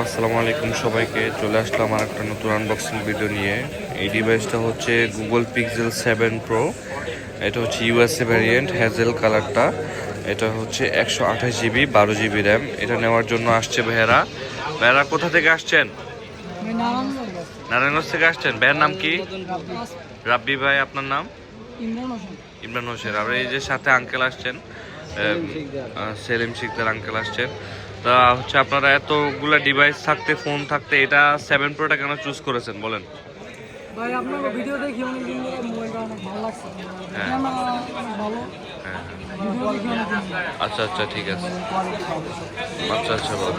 আসসালামু আলাইকুম সবাইকে। চলে আসলাম আমার একটা নতুন আনবক্সিং ভিডিও নিয়ে। এই ডিভাইসটা হচ্ছে গুগল পিক্সেল 7 প্রো। এটা হচ্ছে ইউএসএ ভ্যারিয়েন্ট, হ্যাজেল কালারটা। এটা হচ্ছে 128 জিবি 12 জিবি র্যাম। এটা নেওয়ার জন্য আসছে ভাইয়েরা। ভাইয়েরা কোথা থেকে আসছেন? নারায়ণগঞ্জ থেকে আসছেন। ভাইয়ের নাম কি? রাব্বি ভাই। আপনার নাম? ইমরান হোসেন। আর এই যে সাথে আঙ্কেল আসছেন, সেলিম শিকদার আঙ্কেল আসছেন। তা হচ্ছে আপনারা এতগুলা ডিভাইস থাকতে, ফোন থাকতে, এটা 7 প্রোটা কেন চুজ করেছেন বলেন? ভাই আপনার ভিডিও দেখি অনেকদিন ধরে মোবাইলটা অনেক ভালো লাগছে। হ্যাঁ। ভালো হ্যাঁ, ভিডিও দেখি অনেকদিন। আচ্ছা আচ্ছা, ঠিক আছে। আচ্ছা আচ্ছা বল।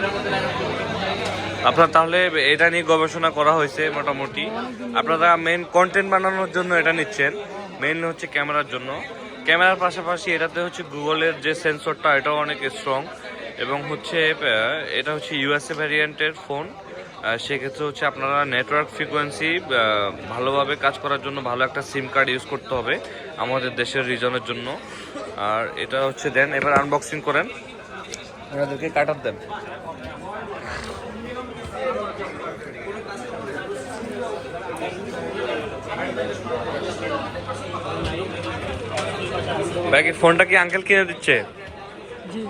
আপনার তাহলে এটা নিয়ে গবেষণা করা হয়েছে মোটামুটি। আপনারা মেন কন্টেন্ট বানানোর জন্য এটা নিচ্ছেন, মেইন হচ্ছে ক্যামেরার জন্য। ক্যামেরার পাশাপাশি এটাতে হচ্ছে গুগলের যে সেন্সরটা, এটাও অনেক স্ট্রং। এবং হচ্ছে এটা হচ্ছে ইউএসএ ভ্যারিয়েন্টের ফোন। সেক্ষেত্রে হচ্ছে আপনারা নেটওয়ার্ক ফ্রিকোয়েন্সি ভালোভাবে কাজ করার জন্য ভালো একটা সিম কার্ড ইউজ করতে হবে আমাদের দেশের রিজনের জন্য। আর এটা হচ্ছে দেন, এবার আনবক্সিং করেন, ওনাদেরকে কাটার দেন। ব্যাগে ফোনটা কি আঙ্কেল কিনে দিচ্ছে? জি।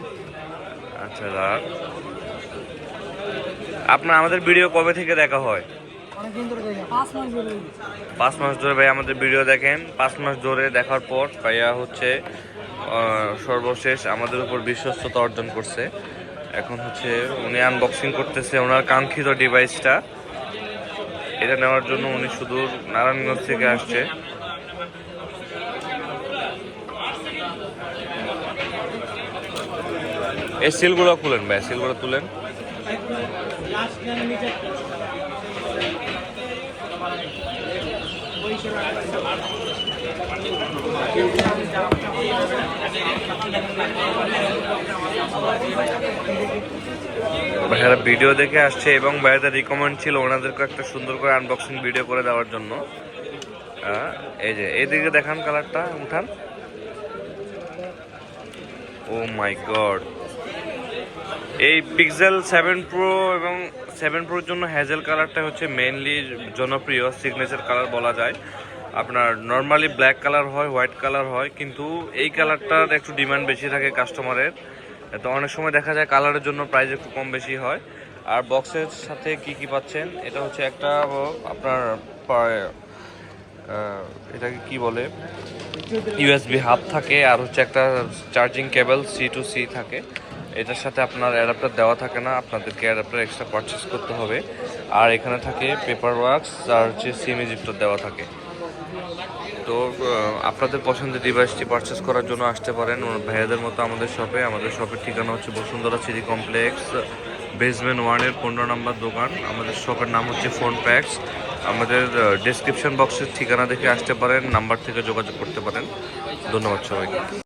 আচ্ছা দাঁড়ান। আপনার আমাদের ভিডিও কবে থেকে দেখা হয়? অনেকদিন ধরে দেখি, 5 মাস ধরে দেখি। 5 মাস ধরে ভাই আমাদের ভিডিও দেখেন। 5 মাস ধরে দেখার পর ভাইয়া হচ্ছে সর্বশেষ আমাদের উপর বিশ্বস্ততা অর্জন করছে। এখন হচ্ছে উনি আনবক্সিং করতেছে ওনার কাঙ্ক্ষিত ডিভাইসটা। এটা নেওয়ার জন্য উনি সুদূর নারায়ণগঞ্জ থেকে আসছে। এই সিলগুলো খুলেন ভাই, সিলগুলো তুলেন। ভাইয়ারা ভিডিও দেখে আসছে এবং ভাইয়াদের রিকমেন্ড ছিল ওনাদেরকে একটা সুন্দর করে আনবক্সিং ভিডিও করে দেওয়ার জন্য। এই যে এইদিকে দেখান, কালারটা উঠান। ও মাই গড! এই পিক্সেল 7 প্রো এবং 7 প্রোর জন্য হ্যাজেল কালারটা হচ্ছে মেইনলি জনপ্রিয় সিগনেচার কালার বলা যায়। আপনার নর্মালি ব্ল্যাক কালার হয়, হোয়াইট কালার হয়, কিন্তু এই কালারটার একটু ডিমান্ড বেশি থাকে কাস্টমারের। তো অনেক সময় দেখা যায় কালারের জন্য প্রাইস একটু কম বেশি হয়। আর বক্সের সাথে কি কি পাচ্ছেন, এটা হচ্ছে একটা আপনার এটাকে কি বলে, ইউএসবি হাব থাকে, আর হচ্ছে একটা charging cable C to C থাকে। এটার সাথে আপনার অ্যাডাপ্টার দেওয়া থাকে না, আপনাদেরকে অ্যাডাপ্টার এক্সট্রা পারচেস করতে হবে। আর এখানে থাকে পেপার ওয়ার্কস আর হচ্ছে সিম ইজিপ্টর দেওয়া থাকে। তো আপনাদের পছন্দের ডিভাইসটি পারচেস করার জন্য আসতে পারেন ভাইয়াদের মতো আমাদের শপে। আমাদের শপের ঠিকানা হচ্ছে বসুন্ধরা সিটি কমপ্লেক্স, বেসমেন্ট 1-এর 15 নম্বর দোকান। আমাদের শপের নাম হচ্ছে ফোন প্যাক্স। আমাদের ডেসক্রিপশন বক্সের ঠিকানা দেখে আসতে পারেন, নাম্বার থেকে যোগাযোগ করতে পারেন। ধন্যবাদ সবাইকে।